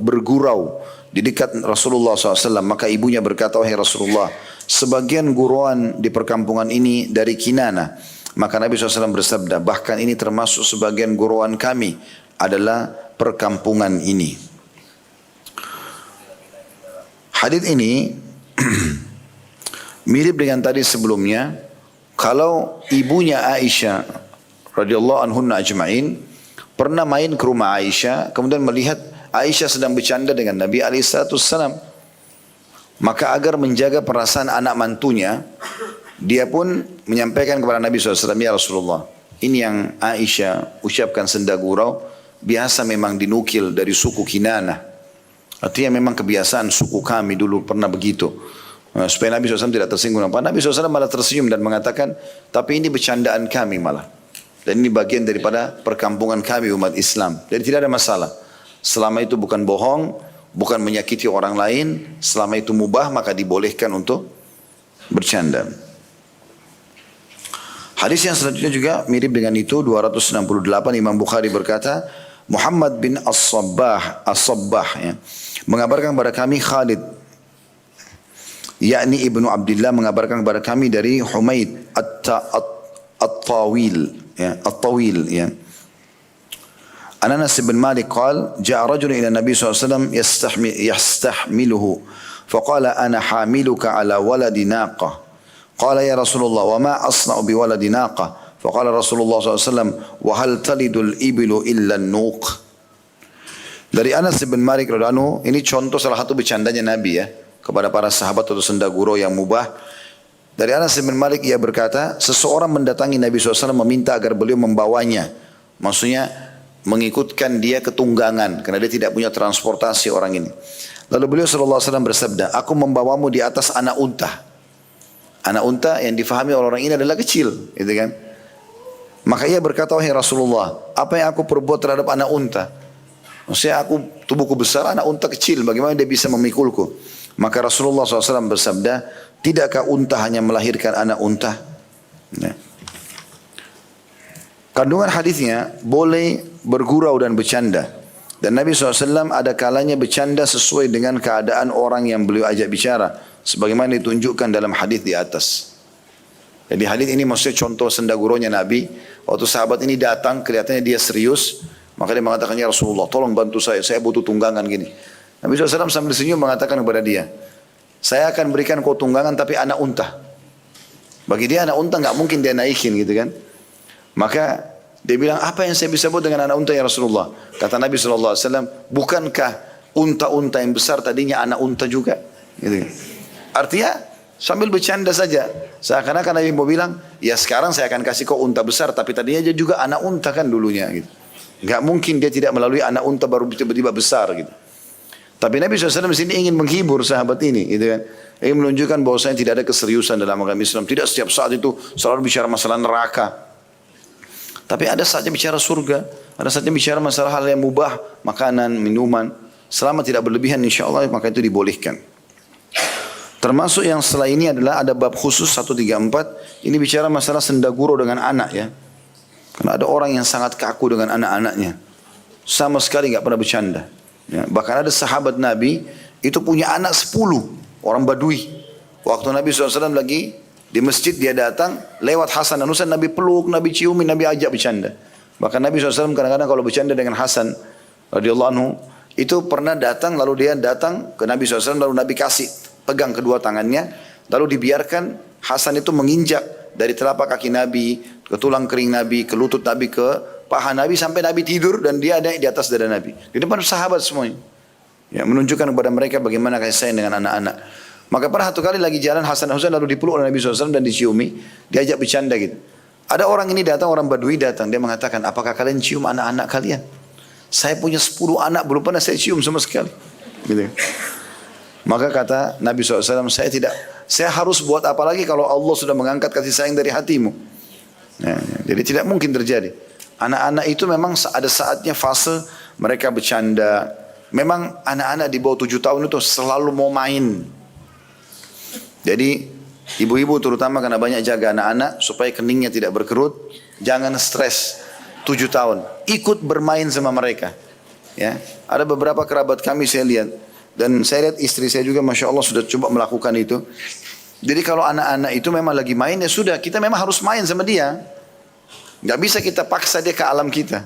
di dekat Rasulullah SAW. Maka ibunya berkata, wahai Rasulullah, sebagian guruan di perkampungan ini dari Kinana. Maka Nabi SAW bersabda, bahkan ini termasuk sebagian guruan kami adalah perkampungan ini. Hadits ini mirip dengan tadi sebelumnya. Kalau ibunya Aisyah radhiyallahu anhunna ajma'in pernah main ke rumah Aisyah, kemudian melihat Aisyah sedang bercanda dengan Nabi alaihissalam, maka agar menjaga perasaan anak mantunya, dia pun menyampaikan kepada Nabi SAW, ya Rasulullah, ini yang Aisyah ucapkan senda gurau, biasa memang dinukil dari suku Kinana. Artinya memang kebiasaan suku kami dulu pernah begitu. Supaya Nabi SAW tidak tersinggung. Nabi SAW malah tersenyum dan mengatakan, tapi ini bercandaan kami malah. Dan ini bagian daripada perkampungan kami umat Islam. Jadi tidak ada masalah. Selama itu bukan bohong, bukan menyakiti orang lain, selama itu mubah maka dibolehkan untuk bercanda. Hadis yang selanjutnya juga mirip dengan itu, 268, Imam Bukhari berkata, Muhammad bin As-Sabbah ya, mengabarkan kepada kami Khalid, yakni Ibnu Abdullah mengabarkan kepada kami dari Humaid At-Tawil ya, At-Tawil ya. Anas bin Malik qala ja'a rajulun ila Nabi SAW yastahmiluhu faqala ana hamiluka ala waladi naqah qala ya Rasulullah wa ma asna'u bi waladi naqah faqala Rasulullah SAW wa hal talidul ibilu illa an-nuq. Dari Anas bin Malik radhiyallahu anhu, ini contoh salah satu bercandanya Nabi ya kepada para sahabat atau sendaguro yang mubah. Dari Anas bin Malik ia berkata, seseorang mendatangi Nabi SAW meminta agar beliau membawanya, maksudnya mengikutkan dia ke tunggangan karena dia tidak punya transportasi orang ini. Lalu beliau SAW bersabda, aku membawamu di atas anak unta. Anak unta yang difahami oleh orang ini adalah kecil, gitu kan? Maka ia berkata, wahai Rasulullah, apa yang aku perbuat terhadap anak unta? Maksudnya aku tubuhku besar, anak unta kecil, bagaimana dia bisa memikulku? Maka Rasulullah SAW bersabda, tidakkah unta hanya melahirkan anak unta? Nah. Kandungan hadisnya boleh bergurau dan bercanda. Dan Nabi SAW ada kalanya bercanda sesuai dengan keadaan orang yang beliau ajak bicara. Sebagaimana ditunjukkan dalam hadis di atas. Jadi hadis ini maksudnya contoh sendaguronya Nabi. Waktu sahabat ini datang kelihatannya dia serius. Maka dia mengatakan, ya Rasulullah tolong bantu saya butuh tunggangan gini. Nabi SAW sambil senyum mengatakan kepada dia, saya akan berikan kau tunggangan tapi anak unta. Bagi dia anak unta nggak mungkin dia naikin gitu kan. Maka dia bilang, apa yang saya bisa buat dengan anak unta ya Rasulullah? Kata Nabi SAW, bukankah unta-unta yang besar tadinya anak unta juga? Gitu. Artinya sambil bercanda saja. Seakan-akan Nabi mau bilang, ya sekarang saya akan kasih kau unta besar, tapi tadinya dia juga anak unta kan dulunya. Gitu. Gak mungkin dia tidak melalui anak unta baru tiba-tiba besar gitu. Tapi Nabi SAW di sini ingin menghibur sahabat ini, gitu kan? Ingin menunjukkan bahwasanya tidak ada keseriusan dalam agama Islam. Tidak setiap saat itu selalu bicara masalah neraka. Tapi ada saatnya bicara surga, ada saatnya bicara masalah hal yang mubah, makanan, minuman. Selama tidak berlebihan insya Allah maka itu dibolehkan. Termasuk yang setelah ini adalah ada bab khusus 134. Ini bicara masalah sendaguro dengan anak ya. Karena ada orang yang sangat kaku dengan anak-anaknya. Sama sekali nggak pernah bercanda. Ya, bahkan ada sahabat Nabi itu punya anak 10 orang Badui. Waktu Nabi SAW lagi di masjid dia datang, lewat Hasan dan Husain, Nabi peluk, Nabi ciumin, Nabi ajak bercanda. Bahkan Nabi SAW kadang-kadang kalau bercanda dengan Hasan radhiyallahu anhu, itu pernah datang, lalu dia datang ke Nabi SAW, lalu Nabi kasih, pegang kedua tangannya, lalu dibiarkan Hasan itu menginjak dari telapak kaki Nabi, ke tulang kering Nabi, ke lutut Nabi, ke paha Nabi, sampai Nabi tidur dan dia ada di atas dada Nabi. Di depan sahabat semuanya. Ya, menunjukkan kepada mereka bagaimana kasih sayang dengan anak-anak. Maka pernah satu kali lagi jalan Hasan dan Husain lalu dipeluk oleh Nabi SAW dan diciumi. Diajak bercanda gitu. Ada orang ini datang, orang Badui datang. Dia mengatakan, apakah kalian cium anak-anak kalian? Saya punya 10 anak, belum pernah saya cium sama sekali. Gitu. Maka kata Nabi SAW, saya harus buat apa lagi kalau Allah sudah mengangkat kasih sayang dari hatimu. Ya, jadi tidak mungkin terjadi. Anak-anak itu memang ada saatnya fase mereka bercanda. Memang anak-anak di bawah 7 tahun itu selalu mau main. Jadi ibu-ibu terutama karena banyak jaga anak-anak supaya keningnya tidak berkerut, jangan stres 7 tahun, ikut bermain sama mereka. Ya, ada beberapa kerabat kami saya lihat dan saya lihat istri saya juga masya Allah sudah coba melakukan itu. Jadi kalau anak-anak itu memang lagi main ya sudah kita memang harus main sama dia, nggak bisa kita paksa dia ke alam kita.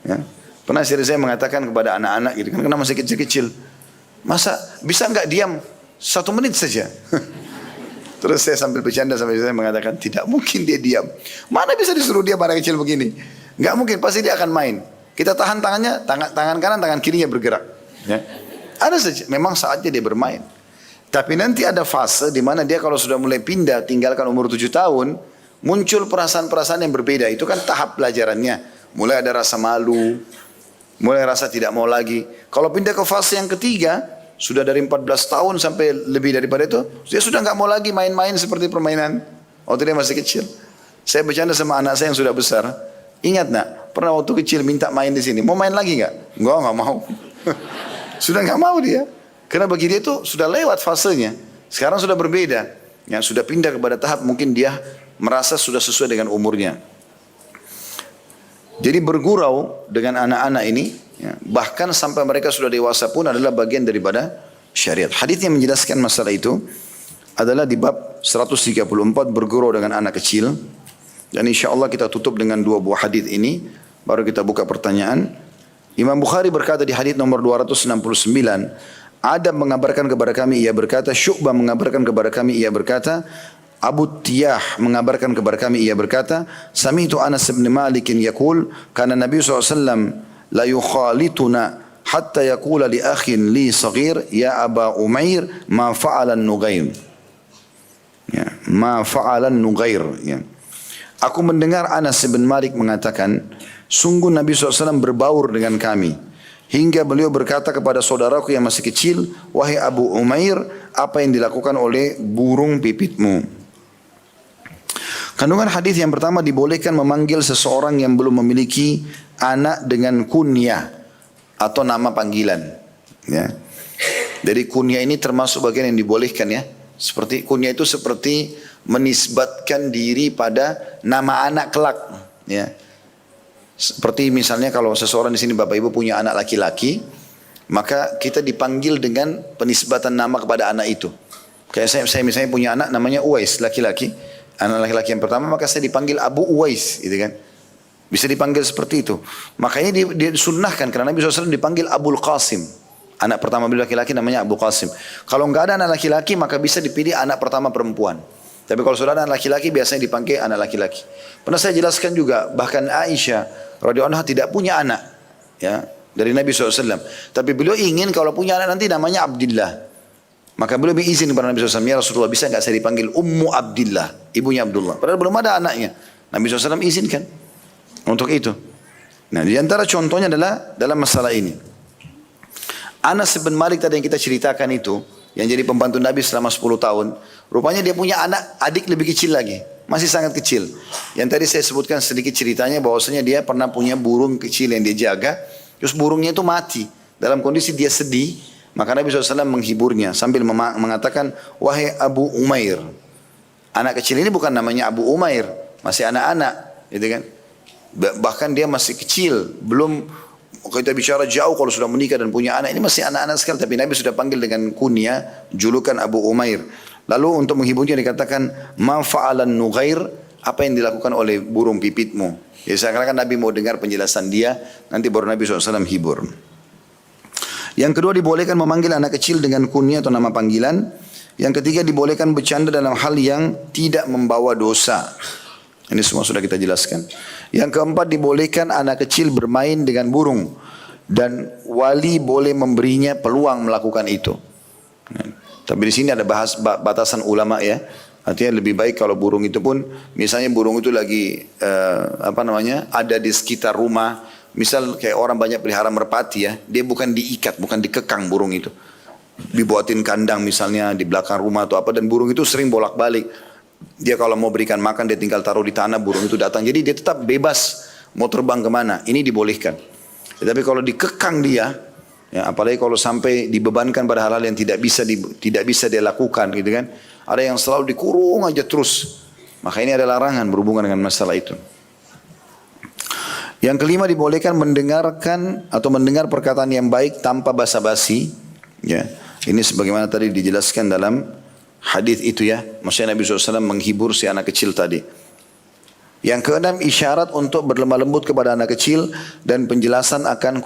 Ya. Pernah istri saya mengatakan kepada anak-anak gitu kan karena masih kecil-kecil, masa bisa nggak diam 1 menit saja? Terus saya sambil bercanda sampai saya mengatakan tidak mungkin dia diam. Mana bisa disuruh dia pada kecil begini? Nggak mungkin, pasti dia akan main. Kita tahan tangannya, tangan kanan, tangan kirinya bergerak. Ya. Ada saja, memang saatnya dia bermain. Tapi nanti ada fase di mana dia kalau sudah mulai pindah, tinggalkan umur 7 tahun, muncul perasaan-perasaan yang berbeda. Itu kan tahap pelajarannya. Mulai ada rasa malu, mulai rasa tidak mau lagi. Kalau pindah ke fase yang ketiga, sudah dari 14 tahun sampai lebih daripada itu, dia sudah nggak mau lagi main-main seperti permainan waktu dia masih kecil. Saya bercanda sama anak saya yang sudah besar. Ingat nak, pernah waktu kecil minta main di sini. Mau main lagi nggak? Nggak mau. Sudah nggak mau dia. Karena bagi dia itu sudah lewat fasenya. Sekarang sudah berbeda. Yang sudah pindah kepada tahap mungkin dia merasa sudah sesuai dengan umurnya. Jadi bergurau dengan anak-anak ini, ya, bahkan sampai mereka sudah dewasa pun adalah bagian daripada syariat. Hadis yang menjelaskan masalah itu adalah di bab 134 bergurau dengan anak kecil. Dan insya Allah kita tutup dengan dua buah hadis ini, baru kita buka pertanyaan. Imam Bukhari berkata di hadis nomor 269, Adam mengabarkan kepada kami, ia berkata, Syu'bah mengabarkan kepada kami, ia berkata, Abu Tiyah mengabarkan kepada kami, ia berkata, Sami'tu Anas bin Malik yaqul, kana Nabi SAW la yukhalituna hatta yaqula li akhin li saghir, ya Aba Umair, ma fa'alan Nughair. Ya, ma fa'alan Nughair. Ya. Aku mendengar Anas bin Malik mengatakan, sungguh Nabi SAW berbaur dengan kami. Hingga beliau berkata kepada saudaraku yang masih kecil, wahai Abu Umair, apa yang dilakukan oleh burung pipitmu? Kandungan hadis yang pertama, dibolehkan memanggil seseorang yang belum memiliki anak dengan kunyah atau nama panggilan. Ya. Dari kunyah ini termasuk bagian yang dibolehkan ya. Seperti kunyah itu seperti menisbatkan diri pada nama anak kelak. Ya. Seperti misalnya kalau seseorang di sini Bapak Ibu punya anak laki-laki, maka kita dipanggil dengan penisbatan nama kepada anak itu. Kayak saya misalnya punya anak namanya Uwais, laki-laki. Anak laki-laki yang pertama, maka saya dipanggil Abu Uwais, gitu kan. Bisa dipanggil seperti itu. Makanya dia disunnahkan karena Nabi SAW dipanggil Abul Qasim. Anak pertama beliau laki-laki namanya Abu Qasim. Kalau enggak ada anak laki-laki, maka bisa dipilih anak pertama perempuan. Tapi kalau sudah ada anak laki-laki, biasanya dipanggil anak laki-laki. Pernah saya jelaskan juga, bahkan Aisyah radhiyallahu anha tidak punya anak, ya, dari Nabi SAW. Tapi beliau ingin kalau punya anak nanti namanya Abdullah. Maka beliau izin kepada Nabi SAW, ya Rasulullah, bisa enggak saya dipanggil Ummu Abdullah, ibunya Abdullah. Padahal belum ada anaknya. Nabi SAW izinkan untuk itu. Nah, di antara contohnya adalah dalam masalah ini. Anas bin Malik tadi yang kita ceritakan itu, yang jadi pembantu Nabi selama 10 tahun, rupanya dia punya adik lebih kecil lagi, masih sangat kecil. Yang tadi saya sebutkan sedikit ceritanya, bahwasanya dia pernah punya burung kecil yang dia jaga, terus burungnya itu mati. Dalam kondisi dia sedih, maka Nabi SAW menghiburnya sambil mengatakan, wahai Abu Umair. Anak kecil ini bukan namanya Abu Umair, masih anak-anak, gitu kan? Bahkan dia masih kecil, belum. Kita bicara jauh kalau sudah menikah dan punya anak, ini masih anak-anak sekali, tapi Nabi sudah panggil dengan kunyah, julukan Abu Umair. Lalu untuk menghiburnya dikatakan, ma fa'alan Nughair, apa yang dilakukan oleh burung pipitmu. Jadi seakan-akan Nabi mau dengar penjelasan dia, nanti baru Nabi SAW hibur. Yang kedua, dibolehkan memanggil anak kecil dengan kunyah atau nama panggilan. Yang ketiga, dibolehkan bercanda dalam hal yang tidak membawa dosa. Ini semua sudah kita jelaskan. Yang keempat, dibolehkan anak kecil bermain dengan burung. Dan wali boleh memberinya peluang melakukan itu. Tapi di sini ada batasan ulama ya. Artinya lebih baik kalau burung itu pun, misalnya burung itu lagi ada di sekitar rumah. Misal kayak orang banyak pelihara merpati ya. Dia bukan diikat, bukan dikekang burung itu. Dibuatin kandang misalnya di belakang rumah atau apa. Dan burung itu sering bolak-balik. Dia kalau mau berikan makan, dia tinggal taruh di tanah, burung itu datang. Jadi dia tetap bebas mau terbang kemana. Ini dibolehkan. Tetapi kalau dikekang dia, ya, apalagi kalau sampai dibebankan pada hal-hal yang tidak bisa dia lakukan, gitu kan? Ada yang selalu dikurung aja terus. Maka ini ada larangan berhubungan dengan masalah itu. Yang kelima, dibolehkan mendengarkan atau mendengar perkataan yang baik tanpa basa-basi. Ya, ini sebagaimana tadi dijelaskan dalam hadis itu ya, maksudnya Nabi SAW menghibur si anak kecil tadi. Yang keenam, isyarat untuk berlemah lembut kepada anak kecil dan penjelasan akan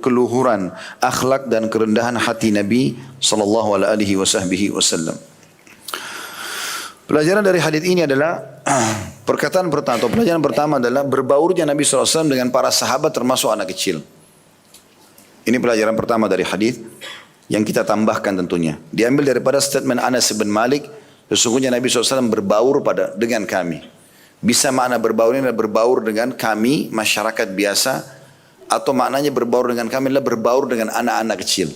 keluhuran akhlak dan kerendahan hati Nabi SAW. Pelajaran dari hadis ini adalah perkataan pertama atau pelajaran pertama adalah berbaurnya Nabi SAW dengan para sahabat termasuk anak kecil. Ini pelajaran pertama dari hadis. Yang kita tambahkan tentunya. Diambil daripada statement Anas bin Malik. Sesungguhnya Nabi SAW berbaur dengan kami. Bisa makna berbaur ini adalah berbaur dengan kami, masyarakat biasa. Atau maknanya berbaur dengan kami adalah berbaur dengan anak-anak kecil.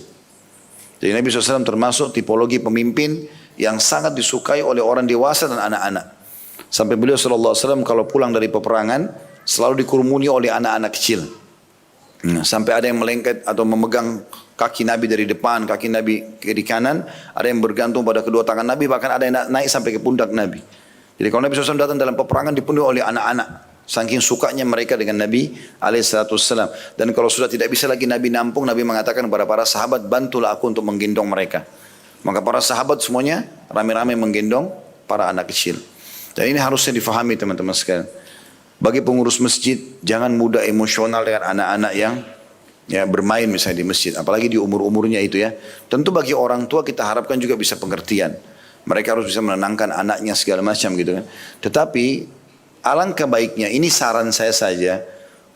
Jadi Nabi SAW termasuk tipologi pemimpin yang sangat disukai oleh orang dewasa dan anak-anak. Sampai beliau SAW kalau pulang dari peperangan, selalu dikerumuni oleh anak-anak kecil. Sampai ada yang melengket atau memegang kaki Nabi dari depan, kaki Nabi kiri kanan, ada yang bergantung pada kedua tangan Nabi, bahkan ada yang naik sampai ke pundak Nabi. Jadi kalau Nabi SAW datang dalam peperangan dipenuhi oleh anak-anak, saking sukanya mereka dengan Nabi alaihissalam. Dan kalau sudah tidak bisa lagi Nabi nampung, Nabi mengatakan kepada para sahabat, bantulah aku untuk menggendong mereka. Maka para sahabat semuanya ramai-ramai menggendong para anak kecil. Dan ini harusnya difahami teman-teman sekalian. Bagi pengurus masjid, jangan mudah emosional dengan anak-anak yang bermain misalnya di masjid. Apalagi di umur-umurnya itu ya. Tentu bagi orang tua kita harapkan juga bisa pengertian. Mereka harus bisa menenangkan anaknya segala macam gitu kan. Tetapi alangkah baiknya, ini saran saya saja.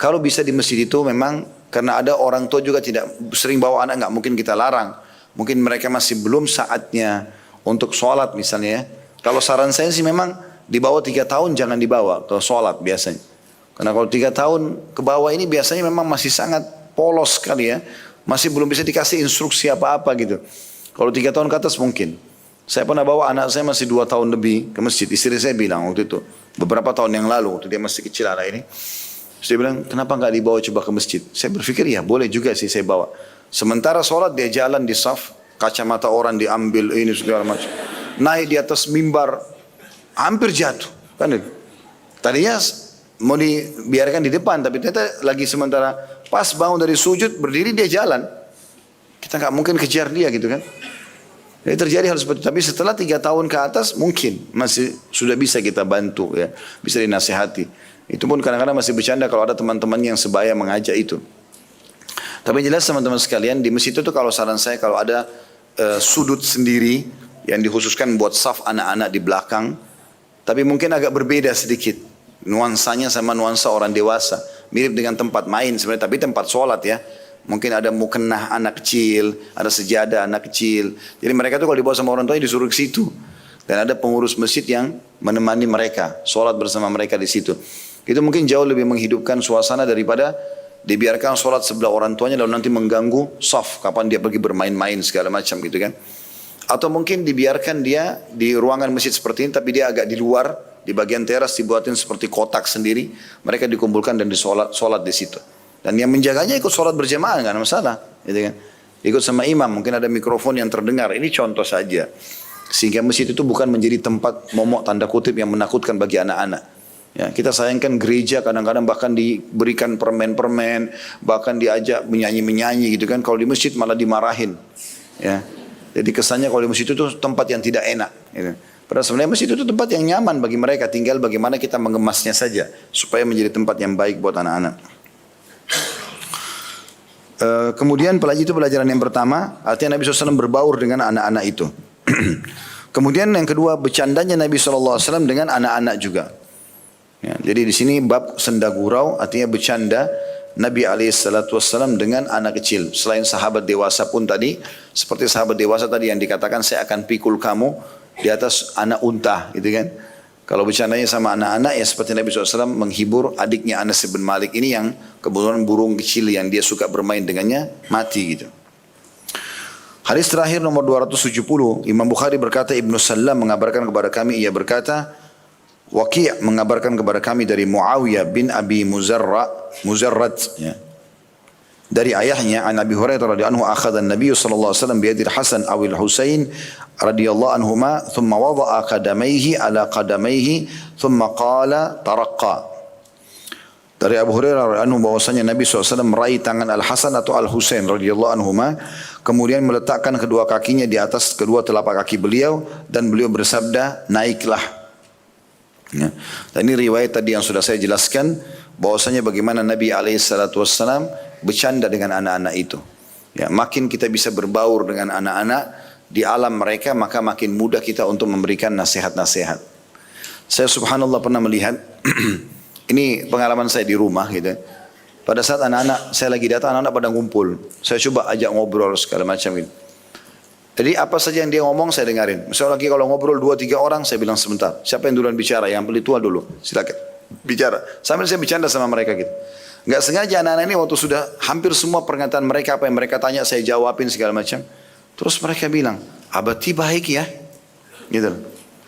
Kalau bisa di masjid itu memang, karena ada orang tua juga tidak sering bawa anak, nggak mungkin kita larang. Mungkin mereka masih belum saatnya untuk sholat misalnya ya. Kalau saran saya sih memang, di bawah 3 tahun jangan dibawa ke sholat biasanya. Karena kalau 3 tahun ke bawah ini biasanya memang masih sangat polos sekali ya. Masih belum bisa dikasih instruksi apa-apa gitu. Kalau 3 tahun ke atas mungkin. Saya pernah bawa anak saya masih 2 tahun lebih ke masjid. Istri saya bilang waktu itu, beberapa tahun yang lalu, waktu dia masih kecil anak ini. Saya bilang, kenapa nggak dibawa coba ke masjid? Saya berpikir ya boleh juga sih saya bawa. Sementara sholat dia jalan di saf, kacamata orang diambil ini segala macam. Naik di atas mimbar, hampir jatuh. Kan itu. Tadinya mau dibiarkan di depan, tapi ternyata lagi sementara pas bangun dari sujud, berdiri dia jalan. Kita nggak mungkin kejar dia gitu kan. Jadi terjadi hal seperti itu. Tapi setelah 3 tahun ke atas mungkin masih sudah bisa kita bantu ya, bisa dinasihati. Itu pun kadang-kadang masih bercanda kalau ada teman-teman yang sebaya mengajak itu. Tapi jelas teman-teman sekalian, di masjid itu kalau saran saya kalau ada sudut sendiri yang dikhususkan buat saf anak-anak di belakang, tapi mungkin agak berbeda sedikit nuansanya sama nuansa orang dewasa, mirip dengan tempat main sebenarnya, tapi tempat sholat ya. Mungkin ada mukennah anak kecil, ada sejadah anak kecil. Jadi mereka tuh kalau dibawa sama orang tuanya disuruh ke situ. Dan ada pengurus masjid yang menemani mereka, sholat bersama mereka di situ. Itu mungkin jauh lebih menghidupkan suasana daripada dibiarkan sholat sebelah orang tuanya lalu nanti mengganggu saf kapan dia pergi bermain-main segala macam gitu kan. Atau mungkin dibiarkan dia di ruangan masjid seperti ini tapi dia agak di luar, di bagian teras dibuatin seperti kotak sendiri, mereka dikumpulkan dan sholat di situ. Dan yang menjaganya ikut sholat berjamaah nggak ada masalah, gitu kan? Ikut sama imam, mungkin ada mikrofon yang terdengar. Ini contoh saja. Sehingga masjid itu bukan menjadi tempat momok tanda kutip yang menakutkan bagi anak-anak. Ya, kita sayangkan gereja kadang-kadang bahkan diberikan permen-permen, bahkan diajak menyanyi-menyanyi gitu kan. Kalau di masjid malah dimarahin. Ya, jadi kesannya kalau di masjid itu tempat yang tidak enak. Gitu. Padahal sebenarnya masjid itu tempat yang nyaman bagi mereka. Tinggal bagaimana kita mengemasnya saja supaya menjadi tempat yang baik buat anak-anak. Kemudian itu pelajaran yang pertama, artinya Nabi SAW berbaur dengan anak-anak itu. Kemudian yang kedua, bercandanya Nabi SAW dengan anak-anak juga. Ya, jadi di sini bab senda gurau, artinya bercanda Nabi SAW dengan anak kecil. Selain sahabat dewasa pun tadi, seperti sahabat dewasa tadi yang dikatakan saya akan pikul kamu di atas anak unta, gitu kan? Kalau bercandanya sama anak-anak ya seperti Nabi SAW menghibur adiknya Anas bin Malik ini yang kebetulan burung kecil yang dia suka bermain dengannya mati gitu. Hadis terakhir nomor 270, Imam Bukhari berkata Ibnu Sallam mengabarkan kepada kami, ia berkata Waqi' mengabarkan kepada kami dari Muawiyah bin Abi Muzarrad ya. Dari ayahnya an Abi Hurairah radhiyallahu anhu akhadha an-nabiy sallallahu alaihi wasallam bi yadi al-Hasan aw al-Husain radhiyallahu anhuma thumma wada'a qadamayhi ala qadamayhi thumma qala taraqqa. Dari Abu Hurairah radhiyallahu anhu bahwasanya Nabi SAW meraih tangan Al-Hasan atau Al-Husain radhiyallahu anhuma, kemudian meletakkan kedua kakinya di atas kedua telapak kaki beliau dan beliau bersabda, naiklah. Ya. Dan ini riwayat tadi yang sudah saya jelaskan bahwasanya bagaimana Nabi SAW bercanda dengan anak-anak itu. Ya, makin kita bisa berbaur dengan anak-anak di alam mereka, maka makin mudah kita untuk memberikan nasihat-nasihat. Saya subhanallah pernah melihat, ini pengalaman saya di rumah gitu. Pada saat anak-anak, saya lagi datang, anak-anak pada ngumpul. Saya coba ajak ngobrol segala macam gitu. Jadi apa saja yang dia ngomong saya dengarin. Misalnya lagi kalau ngobrol 2-3 orang, saya bilang sebentar. Siapa yang duluan bicara? Yang paling tua dulu. Silakan bicara. Sambil saya bercanda sama mereka gitu. Nggak sengaja anak-anak ini waktu sudah hampir semua pernyataan mereka, apa yang mereka tanya saya jawabin segala macam. Terus mereka bilang, abati baik ya. Gitu.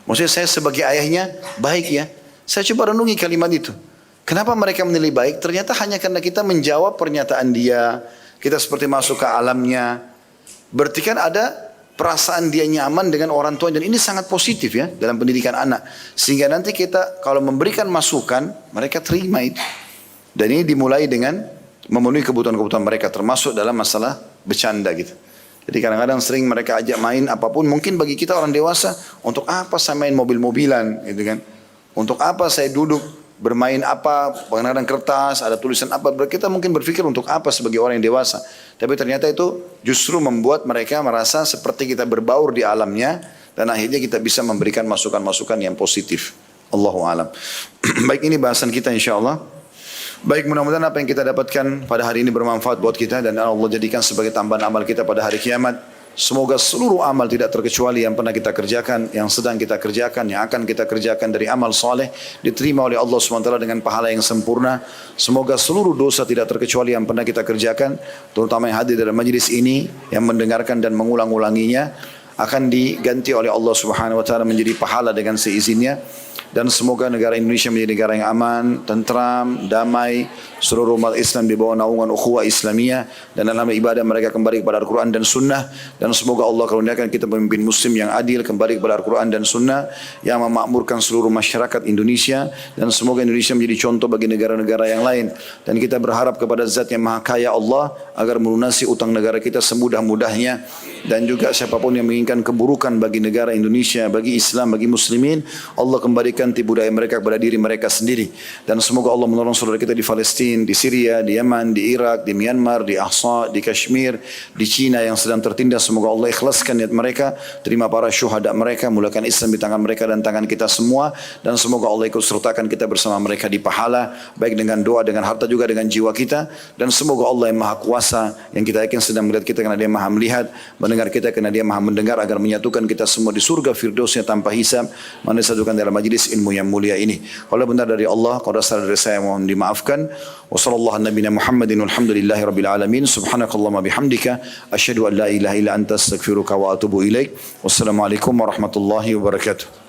Maksudnya saya sebagai ayahnya baik ya. Saya coba renungi kalimat itu. Kenapa mereka menilai baik? Ternyata hanya karena kita menjawab pernyataan dia, kita seperti masuk ke alamnya. Berarti kan ada perasaan dia nyaman dengan orang tua, dan ini sangat positif ya dalam pendidikan anak. Sehingga nanti kita kalau memberikan masukan, mereka terima itu. Dan ini dimulai dengan memenuhi kebutuhan-kebutuhan mereka, termasuk dalam masalah bercanda gitu. Jadi kadang-kadang sering mereka ajak main apapun, mungkin bagi kita orang dewasa, untuk apa saya main mobil-mobilan gitu kan? Untuk apa saya duduk bermain apa, kadang-kadang kertas, ada tulisan apa, kita mungkin berpikir untuk apa sebagai orang yang dewasa. Tapi ternyata itu justru membuat mereka merasa seperti kita berbaur di alamnya, dan akhirnya kita bisa memberikan masukan-masukan yang positif. Allahu a'lam. Baik, ini bahasan kita insyaallah. Baik, mudah-mudahan apa yang kita dapatkan pada hari ini bermanfaat buat kita, dan Allah jadikan sebagai tambahan amal kita pada hari kiamat. Semoga seluruh amal tidak terkecuali yang pernah kita kerjakan, yang sedang kita kerjakan, yang akan kita kerjakan dari amal soleh diterima oleh Allah SWT dengan pahala yang sempurna. Semoga seluruh dosa tidak terkecuali yang pernah kita kerjakan, terutama yang hadir dalam majlis ini, yang mendengarkan dan mengulang-ulanginya, akan diganti oleh Allah Subhanahu wa taala menjadi pahala dengan seizinnya. Dan semoga negara Indonesia menjadi negara yang aman, tentram, damai, seluruh umat Islam di bawah naungan ukhuwah Islamiyah, dan dalam ibadah mereka kembali kepada Al-Quran dan Sunnah. Dan semoga Allah karuniakan kita pemimpin Muslim yang adil, kembali kepada Al-Quran dan Sunnah, yang memakmurkan seluruh masyarakat Indonesia, dan semoga Indonesia menjadi contoh bagi negara-negara yang lain. Dan kita berharap kepada Zat yang Maha Kaya Allah agar melunasi utang negara kita semudah-mudahnya, dan juga siapapun yang menginginkan keburukan bagi negara Indonesia, bagi Islam, bagi Muslimin, Allah kembalikan ganti budaya mereka kepada diri mereka sendiri. Dan semoga Allah menolong saudara kita di Palestina, di Syria, di Yaman, di Irak, di Myanmar, di Ahsa, di Kashmir, di Cina yang sedang tertindas. Semoga Allah ikhlaskan niat mereka, terima para syuhada mereka, mulakan Islam di tangan mereka dan tangan kita semua. Dan semoga Allah ikut sertakan kita bersama mereka di pahala, baik dengan doa, dengan harta, juga dengan jiwa kita. Dan semoga Allah yang Maha Kuasa, yang kita yakin sedang melihat kita karena Dia Maha melihat, mendengar kita karena Dia Maha mendengar, agar menyatukan kita semua di surga Firdausnya tanpa hisab, mana disatukan dalam majlis ilmu yang mulia ini. Kalau benar dari Allah, kalau salah dari saya, mohon dimaafkan. Wassallallahu ala nabiyina Muhammadin walhamdulillahi rabbil alamin. Subhanakallahumma bihamdika asyhadu an la ilaha illa anta astaghfiruka wa atubu ilaik. Wassalamualaikum warahmatullahi wabarakatuh.